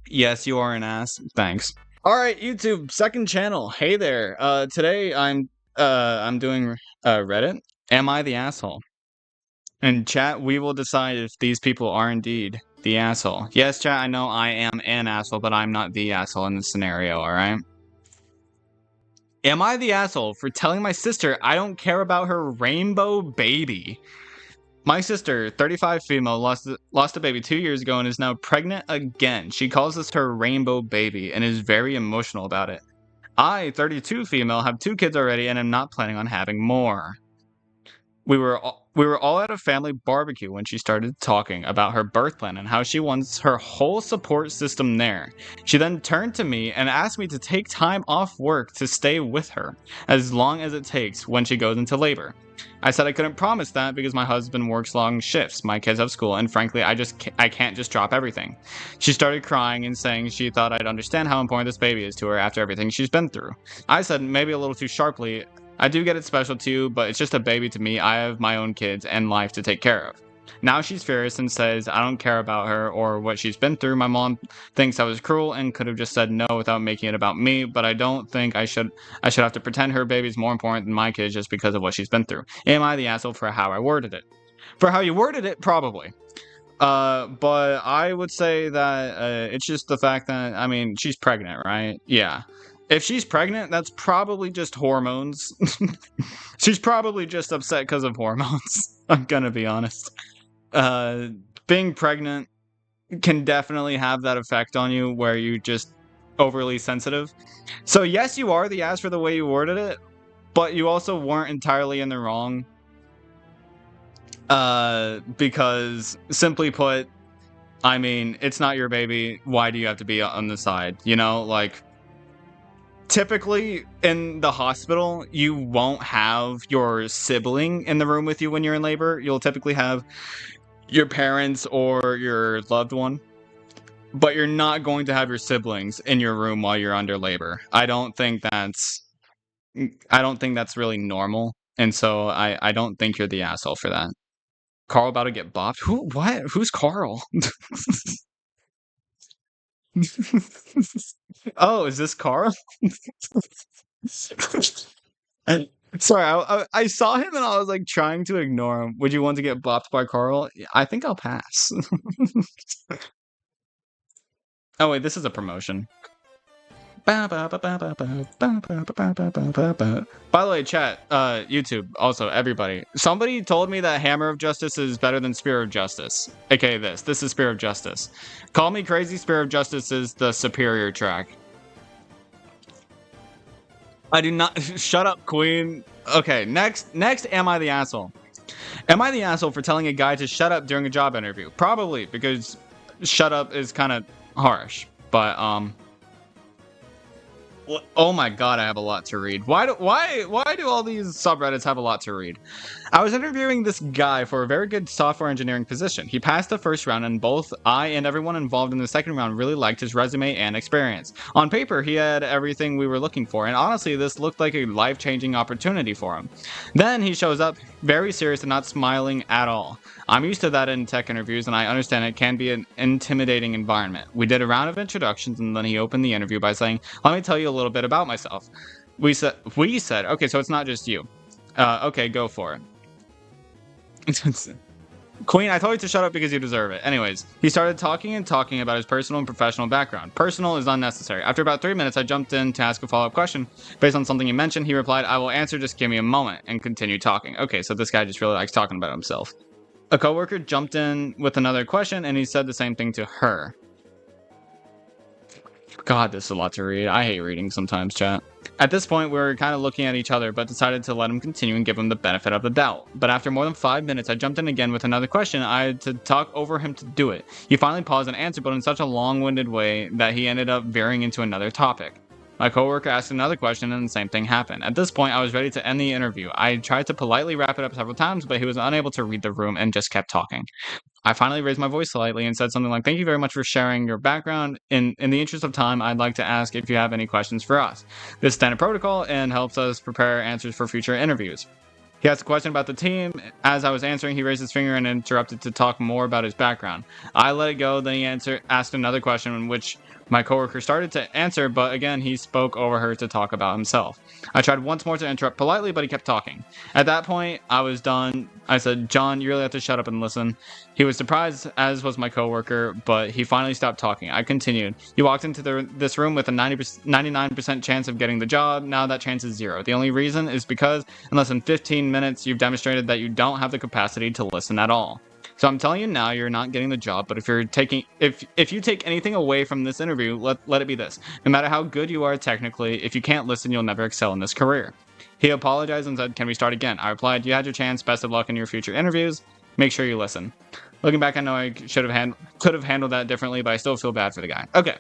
Yes, you are an ass. Thanks. All right, YouTube, second channel. Hey there. Today I'm doing Reddit. Am I the asshole? In chat, we will decide if these people are indeed the asshole. Yes, chat, I know I am an asshole, but I'm not the asshole in this scenario, alright? Am I the asshole for telling my sister I don't care about her rainbow baby? My sister, 35 female, lost a baby 2 years ago and is now pregnant again. She calls this her rainbow baby and is very emotional about it. I, 32 female, have 2 kids already and am not planning on having more. We were all at a family barbecue when she started talking about her birth plan and how she wants her whole support system there. She then turned to me and asked me to take time off work to stay with her, as long as it takes when she goes into labor. I said I couldn't promise that because my husband works long shifts, my kids have school, and frankly, I can't just drop everything. She started crying and saying she thought I'd understand how important this baby is to her after everything she's been through. I said, maybe a little too sharply, I do get it special too, but it's just a baby to me. I have my own kids and life to take care of. Now she's furious and says I don't care about her or what she's been through. My mom thinks I was cruel and could have just said no without making it about me, but I don't think I should have to pretend her baby's more important than my kids just because of what she's been through. Am I the asshole for how I worded it? For how you worded it, probably. But I would say that it's just the fact that, I mean, she's pregnant, right? Yeah. If she's pregnant, that's probably just hormones. She's probably just upset because of hormones. I'm gonna be honest. Being pregnant can definitely have that effect on you where you just overly sensitive. So yes, you are the ass for the way you worded it, but you also weren't entirely in the wrong. Because simply put, I mean, it's not your baby. Why do you have to be on the side? You know, like, typically in the hospital, you won't have your sibling in the room with you when you're in labor. You'll typically have your parents or your loved one, but you're not going to have your siblings in your room while you're under labor. I don't think that's really normal, and so I don't think you're the asshole for that. Carl about to get bopped? Who? What? Who's Carl? Oh, is this Carl? Sorry, I saw him and I was like trying to ignore him. Would you want to get bopped by Carl? I think I'll pass. Oh wait, this is a promotion. By the way, chat, YouTube, also everybody. Somebody told me that Hammer of Justice is better than Spear of Justice. AKA this. This is Spear of Justice. Call me crazy, Spear of Justice is the superior track. I do not. Shut up, Queen. Okay, next, am I the asshole? Am I the asshole for telling a guy to shut up during a job interview? Probably, because shut up is kind of harsh. But, oh my god, I have a lot to read. Why do all these subreddits have a lot to read? I was interviewing this guy for a very good software engineering position. He passed the first round, and both I and everyone involved in the second round really liked his resume and experience. On paper, he had everything we were looking for, and honestly, this looked like a life-changing opportunity for him. Then he shows up, very serious and not smiling at all. I'm used to that in tech interviews, and I understand it can be an intimidating environment. We did a round of introductions, and then he opened the interview by saying, "Let me tell you a little bit about myself." We said, okay, so it's not just you. Okay, go for it. Queen, I told you to shut up because you deserve it. Anyways, he started talking about his personal and professional background. Personal is unnecessary. After about 3 minutes, I jumped in to ask a follow-up question. Based on something he mentioned, he replied, "I will answer, just give me a moment," and continued talking. Okay, so this guy just really likes talking about himself. A coworker jumped in with another question, and he said the same thing to her. God, this is a lot to read. I hate reading sometimes, chat. At this point, we were kind of looking at each other, but decided to let him continue and give him the benefit of the doubt. But after more than 5 minutes, I jumped in again with another question. I had to talk over him to do it. He finally paused and answered, but in such a long-winded way that he ended up veering into another topic. My coworker asked another question, and the same thing happened. At this point, I was ready to end the interview. I tried to politely wrap it up several times, but he was unable to read the room and just kept talking. I finally raised my voice slightly and said something like, "Thank you very much for sharing your background. In the interest of time, I'd like to ask if you have any questions for us. This is standard protocol and helps us prepare answers for future interviews." He asked a question about the team. As I was answering, he raised his finger and interrupted to talk more about his background. I let it go, then he asked another question, which My coworker started to answer, but again, he spoke over her to talk about himself. I tried once more to interrupt politely, but he kept talking. At that point, I was done. I said, John, you really have to shut up and listen. He was surprised, as was my coworker, but he finally stopped talking. I continued. You walked into this room with a 99% chance of getting the job. Now that chance is 0. The only reason is because in less than 15 minutes, you've demonstrated that you don't have the capacity to listen at all. So I'm telling you now, you're not getting the job. But if you take anything away from this interview, let it be this: no matter how good you are technically, if you can't listen, you'll never excel in this career. He apologized and said, "Can we start again?" I replied, "You had your chance. Best of luck in your future interviews. Make sure you listen." Looking back, I know I could have handled that differently, but I still feel bad for the guy. Okay,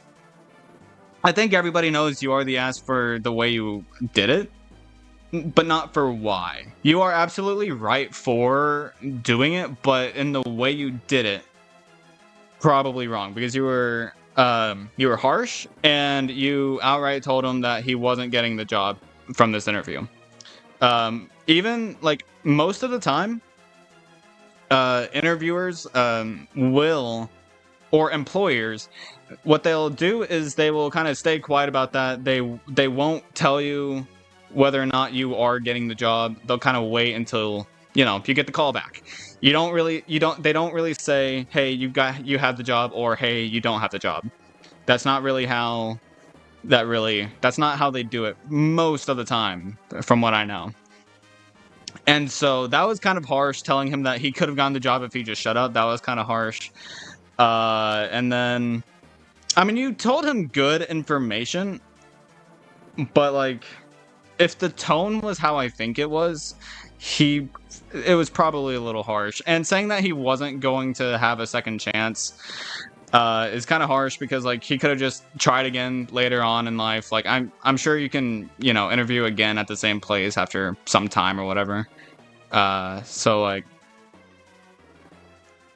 I think everybody knows you are the ass for the way you did it, but not for why. You are absolutely right for doing it, but in the way you did it, probably wrong, because you were harsh and you outright told him that he wasn't getting the job from this interview. Even like most of the time, interviewers or employers, what they'll do is they will kind of stay quiet about that. They won't tell you whether or not you are getting the job. They'll kind of wait until, you get the call back. They don't really say, hey, you have the job, or hey, you don't have the job. That's not really that's not how they do it most of the time, from what I know. And so that was kind of harsh, telling him that he could have gotten the job if he just shut up. That was kind of harsh. And then, I mean, you told him good information, but like, if the tone was how I think it was was probably a little harsh. And saying that he wasn't going to have a second chance is kind of harsh, because like he could have just tried again later on in life. Like I'm sure you can, interview again at the same place after some time or whatever. So like,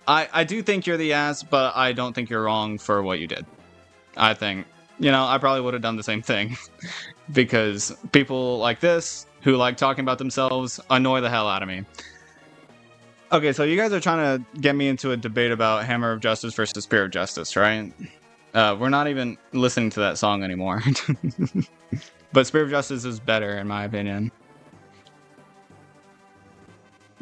I do think you're the ass, but I don't think you're wrong for what you did. I think, I probably would have done the same thing. Because people like this, who like talking about themselves, annoy the hell out of me. Okay, so you guys are trying to get me into a debate about Hammer of Justice versus Spear of Justice, right? We're not even listening to that song anymore. But Spear of Justice is better, in my opinion.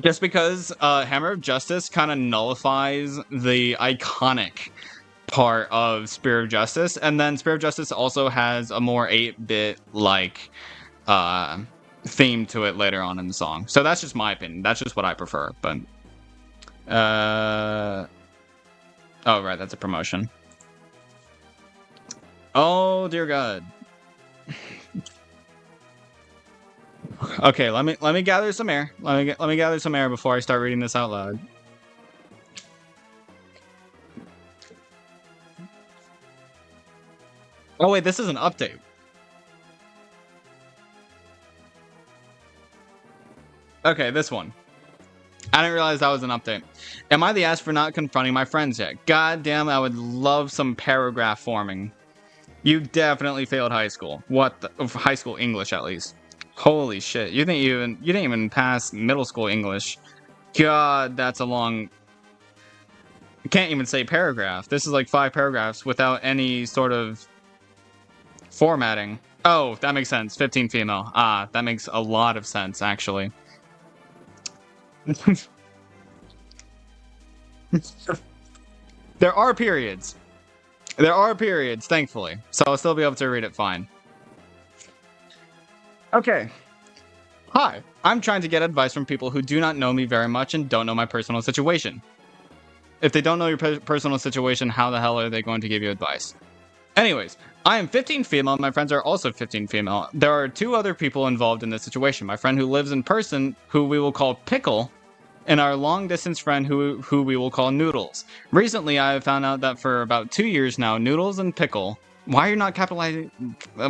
Just because Hammer of Justice kind of nullifies the iconic part of Spear of Justice, and then Spear of Justice also has a more 8-bit like theme to it later on in the song. So that's just my opinion. That's just what I prefer. But oh right, that's a promotion. Oh dear God. Okay, let me gather some air. Let me gather some air before I start reading this out loud. Oh wait, this is an update. Okay, this one. I didn't realize that was an update. Am I the ass for not confronting my friends yet? God damn, I would love some paragraph forming. You definitely failed high school. High school English, at least. Holy shit! You didn't even pass middle school English. God, that's a long. You can't even say paragraph. This is like 5 paragraphs without any sort of formatting. Oh, that makes sense. 15 female. Ah, that makes a lot of sense, actually. There are periods. There are periods, thankfully. So I'll still be able to read it fine. Okay. Hi, I'm trying to get advice from people who do not know me very much and don't know my personal situation. If they don't know your personal situation, how the hell are they going to give you advice? Anyways, I am 15 female and my friends are also 15 female. There are 2 other people involved in this situation. My friend who lives in person, who we will call Pickle, and our long-distance friend who we will call Noodles. Recently, I have found out that for about 2 years now, Noodles and Pickle, why are you not capitalizing?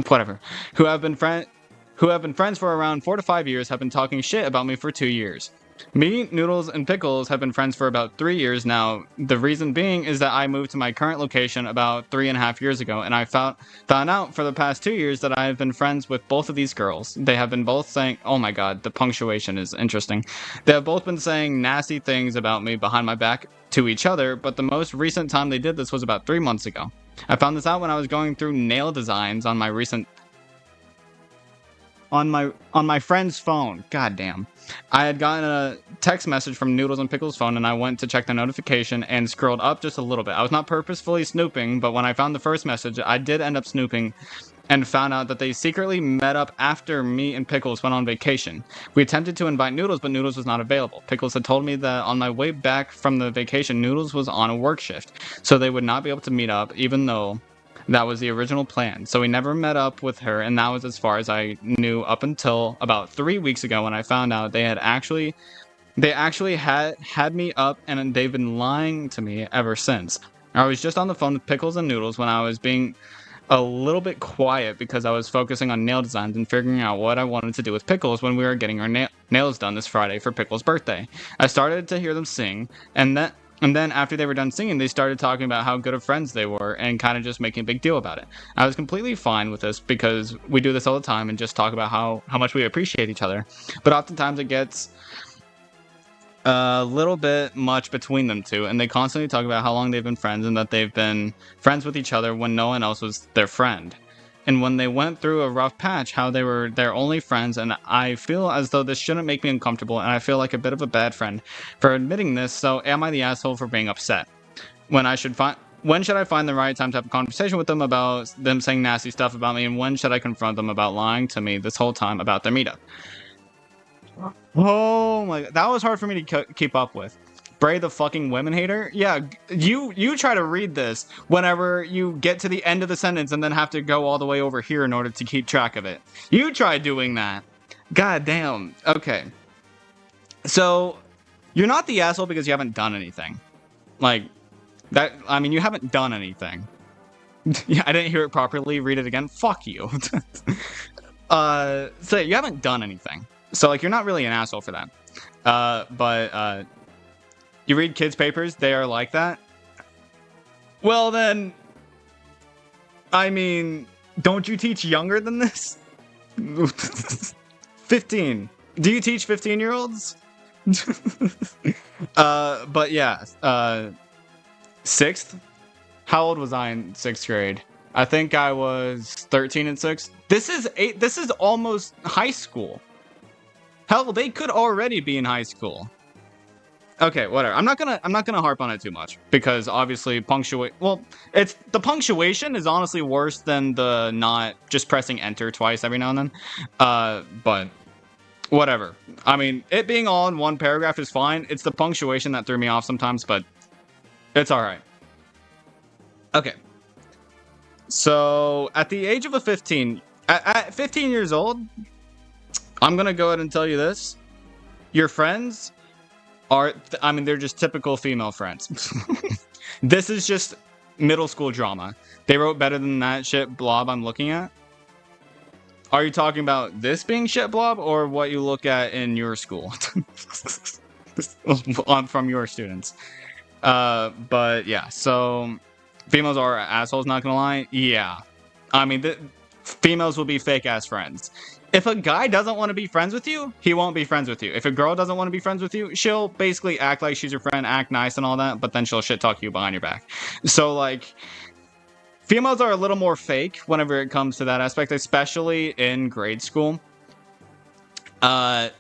Whatever. Who have been friends for around 4 to 5 years, have been talking shit about me for 2 years. Me, Noodles, and Pickles have been friends for about 3 years now. The reason being is that I moved to my current location about 3.5 years ago, and I found out for the past 2 years that I have been friends with both of these girls. They have been both saying, oh my god, the punctuation is interesting. They have both been saying nasty things about me behind my back to each other, but the most recent time they did this was about 3 months ago. I found this out when I was going through nail designs on my recent... On my friend's phone. God damn. I had gotten a text message from Noodles and Pickles' phone, and I went to check the notification and scrolled up just a little bit. I was not purposefully snooping, but when I found the first message, I did end up snooping and found out that they secretly met up after me and Pickles went on vacation. We attempted to invite Noodles, but Noodles was not available. Pickles had told me that on my way back from the vacation, Noodles was on a work shift, so they would not be able to meet up, even though that was the original plan. So we never met up with her, and that was as far as I knew up until about 3 weeks ago when I found out they actually had me up, and they've been lying to me ever since. I was just on the phone with Pickles and Noodles when I was being a little bit quiet because I was focusing on nail designs and figuring out what I wanted to do with Pickles when we were getting our nails done this Friday for Pickles' birthday. I started to hear them sing, and then after they were done singing, they started talking about how good of friends they were and kind of just making a big deal about it. I was completely fine with this because we do this all the time and just talk about how much we appreciate each other. But oftentimes it gets a little bit much between them two, and they constantly talk about how long they've been friends and that they've been friends with each other when no one else was their friend. And when they went through a rough patch, how they were their only friends, and I feel as though this shouldn't make me uncomfortable, and I feel like a bit of a bad friend for admitting this, so am I the asshole for being upset? When should I find the right time to have a conversation with them about them saying nasty stuff about me, and when should I confront them about lying to me this whole time about their meetup? Oh my god, that was hard for me to keep up with. Bray the fucking women hater? Yeah, you try to read this whenever you get to the end of the sentence and then have to go all the way over here in order to keep track of it. You try doing that. God damn. Okay. So, you're not the asshole because you haven't done anything. Like, that, I mean, you haven't done anything. Yeah, I didn't hear it properly. Read it again. Fuck you. So you haven't done anything. So, like, you're not really an asshole for that. But you read kids' papers, they are like that. Well, then, I mean, don't you teach younger than this? 15. Do you teach 15-year-olds? But yeah, 6th? How old was I in 6th grade? I think I was 13 in 6th. This is almost high school. Hell, they could already be in high school. Okay, whatever. I'm not gonna harp on it too much because obviously the punctuation is honestly worse than the not just pressing enter twice every now and then. But whatever. I mean, it being all in one paragraph is fine. It's the punctuation that threw me off sometimes, but it's all right. Okay. So at the age of 15, at 15 years old, I'm gonna go ahead and tell you this: your friends are, I mean, they're just typical female friends. This is just middle school drama. They wrote better than that shit blob I'm looking at. Are you talking about this being shit blob or what you look at in your school? From your students. But yeah, so females are assholes, not gonna lie. Yeah. I mean, females will be fake ass friends. If a guy doesn't want to be friends with you, he won't be friends with you. If a girl doesn't want to be friends with you, she'll basically act like she's your friend, act nice and all that, but then she'll shit talk you behind your back. So, like, females are a little more fake whenever it comes to that aspect, especially in grade school. But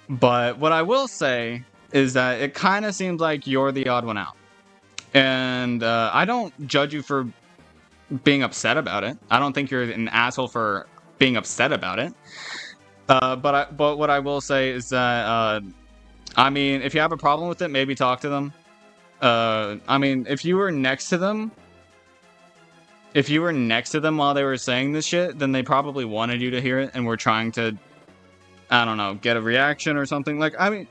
what I will say is that it kind of seems like you're the odd one out. And I don't judge you for being upset about it. I don't think you're an asshole for being upset about it. But what I will say is that I mean, if you have a problem with it, maybe talk to them. I mean, if you were next to them while they were saying this shit, then they probably wanted you to hear it and were trying to, I don't know, get a reaction or something. Like, I mean,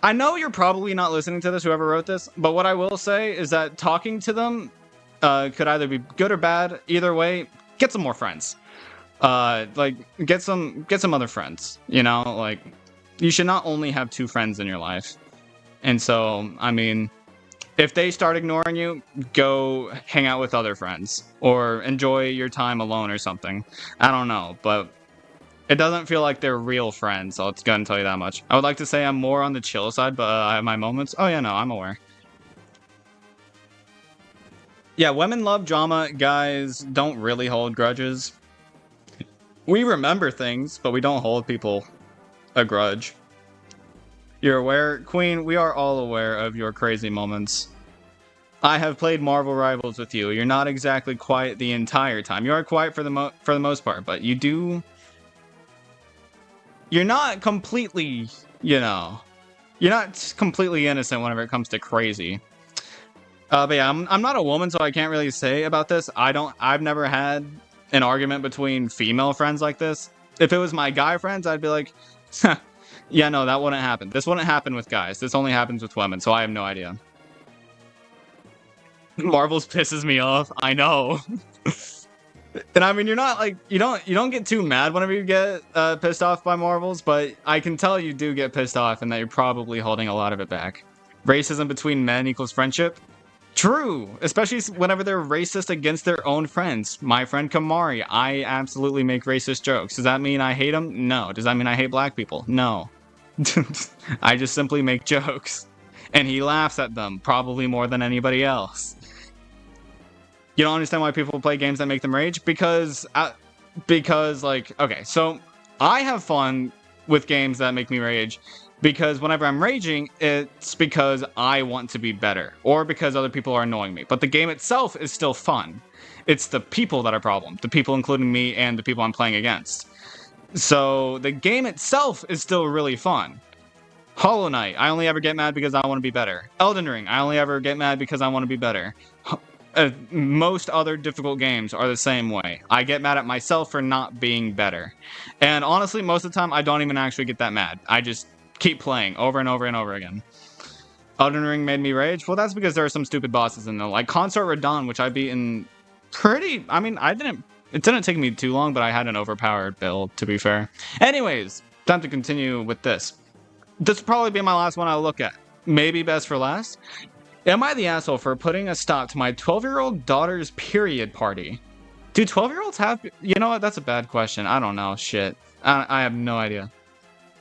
I know you're probably not listening to this, whoever wrote this, but what I will say is that talking to them could either be good or bad. Either way, get some more friends. Like, get some other friends, you know? Like, you should not only have 2 friends in your life. And so, I mean, if they start ignoring you, go hang out with other friends. Or enjoy your time alone or something. I don't know, but it doesn't feel like they're real friends, so let's go ahead and tell you that much. I would like to say I'm more on the chill side, but I have my moments. Oh yeah, no, I'm aware. Yeah, women love drama. Guys don't really hold grudges. We remember things, but we don't hold people a grudge. You're aware, Queen, we are all aware of your crazy moments. I have played Marvel Rivals with you. You're not exactly quiet the entire time. You are quiet for the most part, but you do... You're not completely, you know... You're not completely innocent whenever it comes to crazy. But yeah, I'm not a woman, so I can't really say about this. I've never had an argument between female friends like this. If it was my guy friends, I'd be like, yeah, no, that wouldn't happen. This wouldn't happen with guys. This only happens with women, so I have no idea. Marvels pisses me off. I know. And I mean, you're not like, you don't get too mad whenever you get pissed off by Marvels, but I can tell you do get pissed off and that you're probably holding a lot of it back. Racism between men equals friendship? True, especially whenever they're racist against their own friends. My friend Kamari, I absolutely make racist jokes. Does that mean I hate him? No. Does that mean I hate black people? No. I just simply make jokes. And he laughs at them, probably more than anybody else. You don't understand why people play games that make them rage? Because like, okay, so I have fun with games that make me rage. Because whenever I'm raging, it's because I want to be better, or because other people are annoying me. But the game itself is still fun. It's the people that are problem. The people including me and the people I'm playing against. So the game itself is still really fun. Hollow Knight, I only ever get mad because I want to be better. Elden Ring, I only ever get mad because I want to be better. Most other difficult games are the same way. I get mad at myself for not being better. And honestly, most of the time, I don't even actually get that mad. I just keep playing over and over and over again. Elden Ring made me rage? Well, that's because there are some stupid bosses in there. Like Consort Radahn, which I beat in pretty... I mean, it didn't take me too long, but I had an overpowered build, to be fair. Anyways, time to continue with this. This will probably be my last one I'll look at. Maybe best for last. Am I the asshole for putting a stop to my 12-year-old daughter's period party? Do 12-year-olds have... You know what? That's a bad question. I don't know. Shit. I have no idea.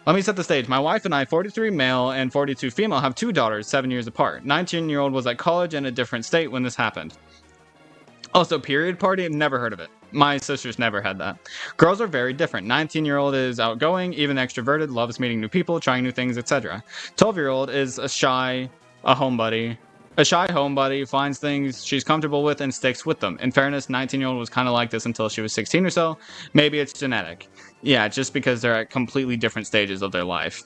Let me set the stage. My wife and I, 43 male and 42 female, have 2 daughters, 7 years apart. 19-year-old was at college in a different state when this happened. Also, period party? Never heard of it. My sisters never had that. Girls are very different. 19-year-old is outgoing, even extroverted, loves meeting new people, trying new things, etc. 12-year-old is a shy homebody, finds things she's comfortable with and sticks with them. In fairness, 19-year-old was kind of like this until she was 16 or so. Maybe it's genetic. Yeah, just because they're at completely different stages of their life.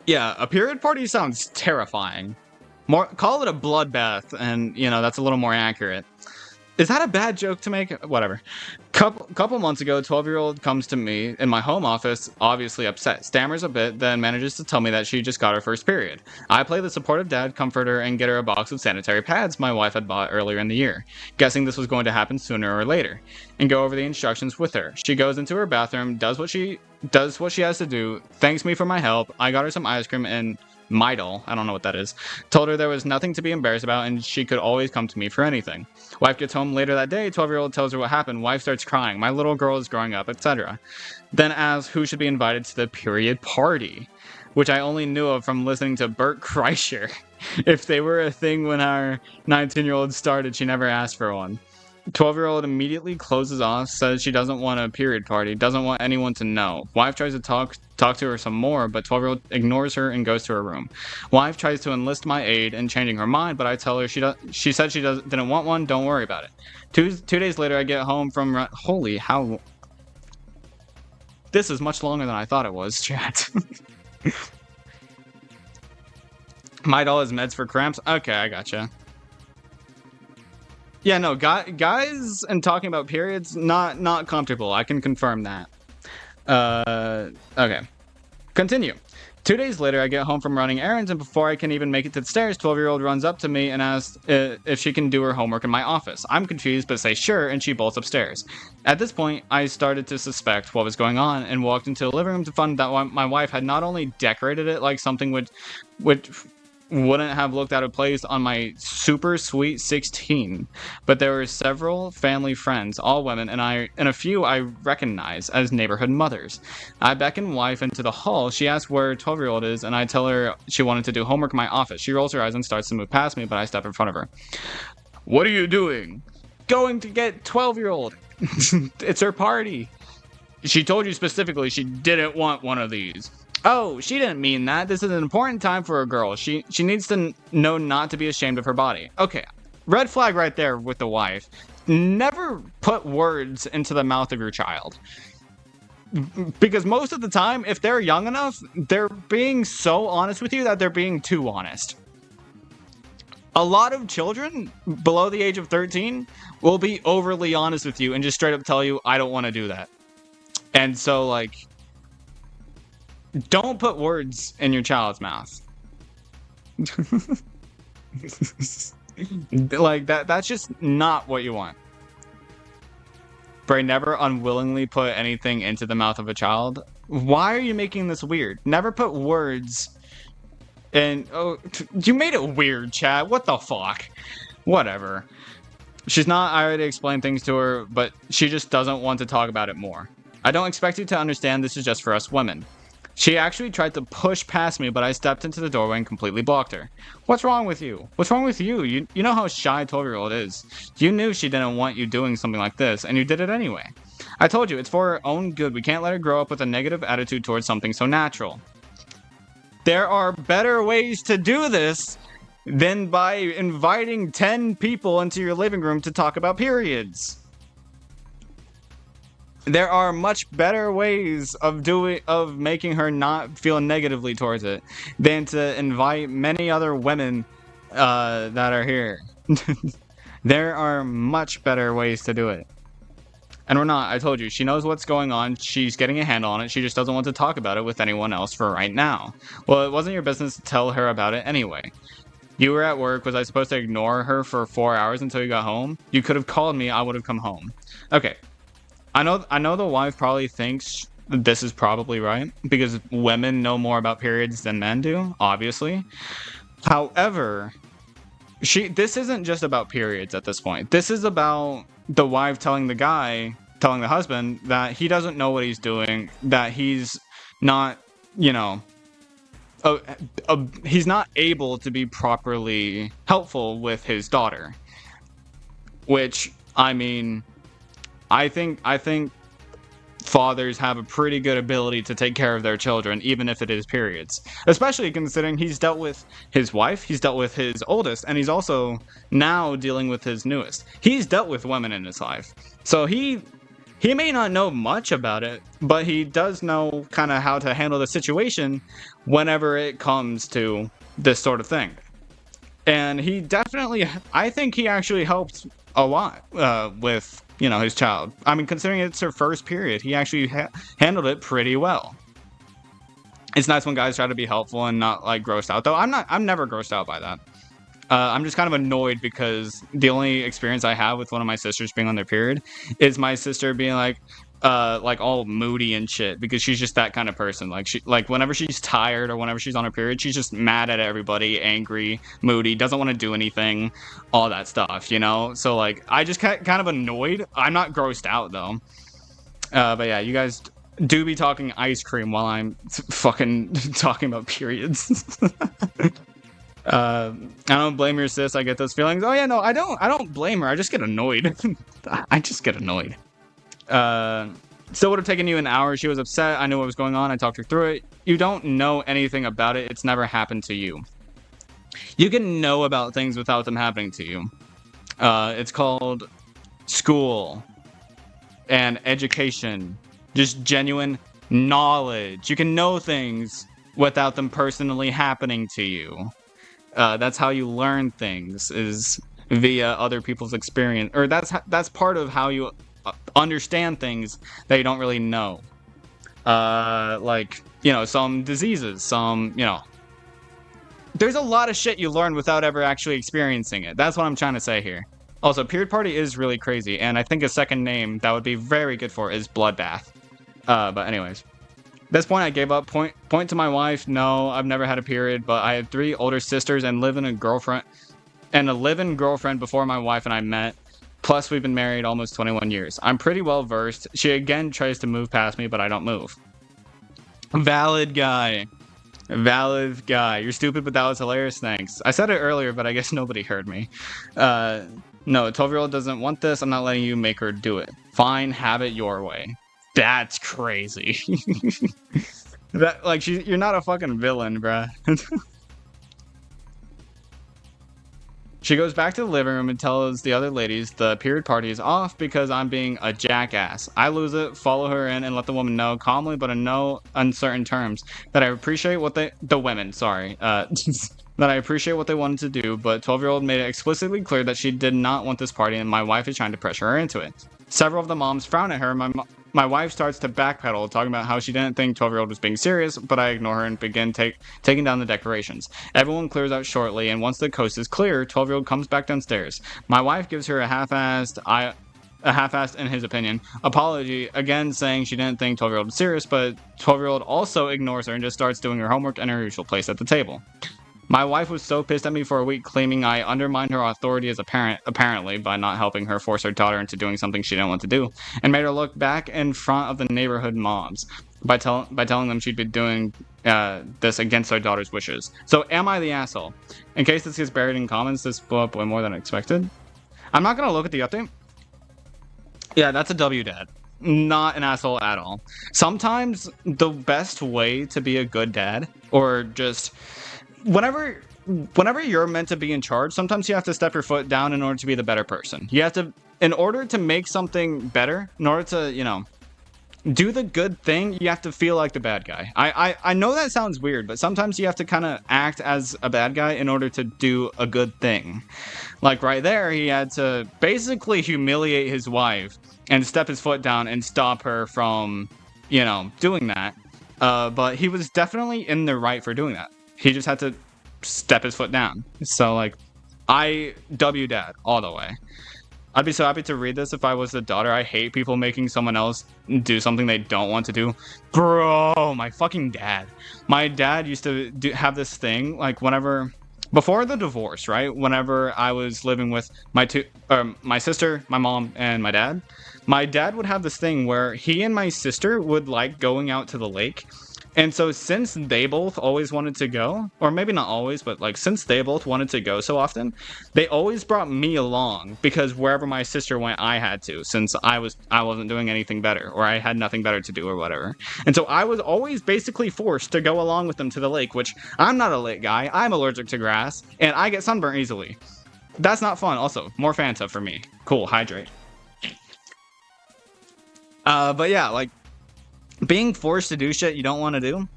Yeah, a period party sounds terrifying. Call it a bloodbath, and, you know, that's a little more accurate. Is that a bad joke to make? Whatever. Couple months ago, 12-year-old comes to me in my home office, obviously upset, stammers a bit, then manages to tell me that she just got her first period. I play the supportive dad, comfort her, and get her a box of sanitary pads my wife had bought earlier in the year, guessing this was going to happen sooner or later, and go over the instructions with her. She goes into her bathroom, does what she has to do, thanks me for my help. I got her some ice cream and Midol, I don't know what that is, told her there was nothing to be embarrassed about and she could always come to me for anything. Wife gets home later that day, 12-year-old tells her what happened, wife starts crying, my little girl is growing up, etc. Then asks who should be invited to the period party, which I only knew of from listening to Bert Kreischer. If they were a thing when our 19-year-old started, she never asked for one. 12-year-old immediately closes off, says she doesn't want a period party, doesn't want anyone to know. Wife tries to talk to her some more, but 12-year-old ignores her and goes to her room. Wife tries to enlist my aid in changing her mind, but I tell her she said she didn't want one, don't worry about it. Two days later, I get home from... Holy, how... This is much longer than I thought it was, chat. Midol is meds for cramps? Okay, I gotcha. Yeah, no, guys and talking about periods, not comfortable. I can confirm that. Okay. Continue. 2 days later, I get home from running errands, and before I can even make it to the stairs, 12-year-old runs up to me and asks if she can do her homework in my office. I'm confused, but say sure, and she bolts upstairs. At this point, I started to suspect what was going on, and walked into the living room to find that my wife had not only decorated it like something which wouldn't have looked out of place on my super sweet 16, but there were several family friends, all women, and a few I recognize as neighborhood mothers. I beckon wife into the hall. She asks where 12-year-old is, and I tell her she wanted to do homework in my office. She rolls her eyes and starts to move past me, but I step in front of her. What are you doing? Going to get 12-year-old. It's her party. She told you specifically she didn't want one of these. Oh, she didn't mean that. This is an important time for a girl. She needs to know not to be ashamed of her body. Okay, red flag right there with the wife. Never put words into the mouth of your child. Because most of the time, if they're young enough, they're being so honest with you that they're being too honest. A lot of children below the age of 13 will be overly honest with you and just straight up tell you, I don't want to do that. And so, like, don't put words in your child's mouth. Like, that's just not what you want. Bray, never unwillingly put anything into the mouth of a child. Why are you making this weird? Never put words in... Oh, you made it weird, Chad. What the fuck? Whatever. She's not... I already explained things to her, but she just doesn't want to talk about it more. I don't expect you to understand this is just for us women. She actually tried to push past me, but I stepped into the doorway and completely blocked her. What's wrong with you? What's wrong with you? You know how shy a 12-year-old is. You knew she didn't want you doing something like this, and you did it anyway. I told you, it's for her own good. We can't let her grow up with a negative attitude towards something so natural. There are better ways to do this than by inviting 10 people into your living room to talk about periods. There are much better ways of making her not feel negatively towards it than to invite many other women that are here. There are much better ways to do it. And we're not. I told you, she knows what's going on. She's getting a handle on it. She just doesn't want to talk about it with anyone else for right now. Well, it wasn't your business to tell her about it anyway. You were at work. Was I supposed to ignore her for 4 hours until you got home? You could have called me. I would have come home. Okay. I know the wife probably thinks this is probably right because women know more about periods than men do, obviously. However, this isn't just about periods at this point. This is about the wife telling the husband that he doesn't know what he's doing, that he's not, you know, he's not able to be properly helpful with his daughter. Which, I mean, I think fathers have a pretty good ability to take care of their children, even if it is periods. Especially considering he's dealt with his wife, he's dealt with his oldest, and he's also now dealing with his newest. He's dealt with women in his life. So he may not know much about it, but he does know kind of how to handle the situation whenever it comes to this sort of thing. And he definitely, I think he actually helped a lot with, you know, his child. I mean, considering it's her first period, he actually handled it pretty well. It's nice when guys try to be helpful and not, like, grossed out, though. I'm never grossed out by that. I'm just kind of annoyed because the only experience I have with one of my sisters being on their period is my sister being like all moody and shit, because she's just that kind of person. Like whenever she's tired or whenever she's on her period, she's just mad at everybody, angry, moody, doesn't want to do anything, all that stuff, you know? So, like, I just kind of annoyed. I'm not grossed out, though. But yeah, you guys do be talking ice cream while I'm fucking talking about periods. I don't blame your sis. I get those feelings. Oh yeah, no, I don't blame her. I just get annoyed. I just get annoyed. Still would have taken you an hour. She was upset. I knew what was going on. I talked her through it. You don't know anything about it. It's never happened to you. You can know about things without them happening to you. It's called school and education. Just genuine knowledge. You can know things without them personally happening to you. That's how you learn things, is via other people's experience, or that's part of how you understand things that you don't really know. Like, you know, some diseases, some, you know, there's a lot of shit you learn without ever actually experiencing it. That's what I'm trying to say here. Also, Period Party is really crazy, and I think a second name that would be very good for is Bloodbath. But anyways. this point, I gave up. Point to my wife. No, I've never had a period, but I have 3 older sisters and a live-in girlfriend before my wife and I met. Plus, we've been married almost 21 years. I'm pretty well versed. She again tries to move past me, but I don't move. Valid guy. Valid guy. You're stupid, but that was hilarious. Thanks. I said it earlier, but I guess nobody heard me. No, a 12-year-old doesn't want this. I'm not letting you make her do it. Fine, have it your way. That's crazy. That, like, you're not a fucking villain, bruh. She goes back to the living room and tells the other ladies the period party is off because I'm being a jackass. I lose it, follow her in, and let the woman know calmly but in no uncertain terms that I appreciate what that I appreciate what they wanted to do, but 12-year-old made it explicitly clear that she did not want this party and my wife is trying to pressure her into it. Several of the moms frown at her. My wife starts to backpedal, talking about how she didn't think 12-year-old was being serious, but I ignore her and begin taking down the decorations. Everyone clears out shortly, and once the coast is clear, 12-year-old comes back downstairs. My wife gives her a half-assed, in his opinion, apology, again saying she didn't think 12-year-old was serious, but 12-year-old also ignores her and just starts doing her homework in her usual place at the table. My wife was so pissed at me for a week, claiming I undermined her authority as a parent, apparently, by not helping her force her daughter into doing something she didn't want to do, and made her look back in front of the neighborhood moms by telling them she'd be doing this against their daughter's wishes. So, am I the asshole? In case this gets buried in comments, this blew up way more than expected. I'm not going to look at the update. Yeah, that's a W, Dad. Not an asshole at all. Sometimes the best way to be a good dad, or just... Whenever you're meant to be in charge, sometimes you have to step your foot down in order to be the better person. You have to, in order to make something better, in order to, you know, do the good thing, you have to feel like the bad guy. I know that sounds weird, but sometimes you have to kind of act as a bad guy in order to do a good thing. Like right there, he had to basically humiliate his wife and step his foot down and stop her from, you know, doing that. But he was definitely in the right for doing that. He just had to step his foot down. So, like, I W Dad all the way. I'd be so happy to read this if I was the daughter. I hate people making someone else do something they don't want to do. Bro, my fucking dad. My dad used to have this thing, like, whenever... Before the divorce, right? Whenever I was living with my sister, my mom, and my dad would have this thing where he and my sister would like going out to the lake. And so since they both always wanted to go, or maybe not always, but like since they both wanted to go so often, they always brought me along because wherever my sister went, I had to, since I wasn't doing anything better, or I had nothing better to do or whatever. And so I was always basically forced to go along with them to the lake, which I'm not a lake guy. I'm allergic to grass and I get sunburned easily. That's not fun. Also, more Fanta for me. Cool, hydrate. But yeah, like, being forced to do shit you don't want to do,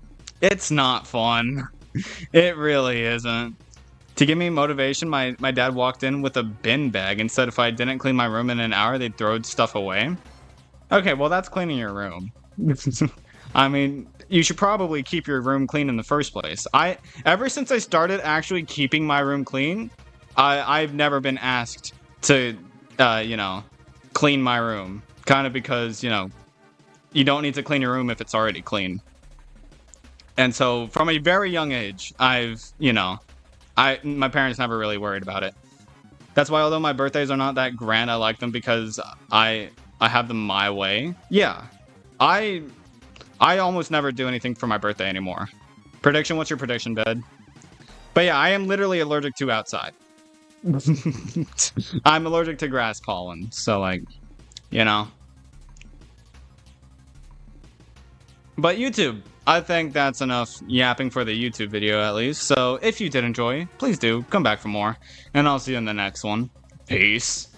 it's not fun. It really isn't. To give me motivation, my dad walked in with a bin bag and said if I didn't clean my room in an hour, they'd throw stuff away. Okay, well, that's cleaning your room. I mean, you should probably keep your room clean in the first place. Ever since I started actually keeping my room clean, I've never been asked to, you know, clean my room. Kind of because, you know, you don't need to clean your room if it's already clean. And so from a very young age, my parents never really worried about it. That's why although my birthdays are not that grand, I like them because I have them my way. Yeah. I almost never do anything for my birthday anymore. Prediction, what's your prediction, bud? But yeah, I am literally allergic to outside. I'm allergic to grass pollen, so like, you know. But YouTube, I think that's enough yapping for the YouTube video at least. So if you did enjoy, please do come back for more. And I'll see you in the next one. Peace.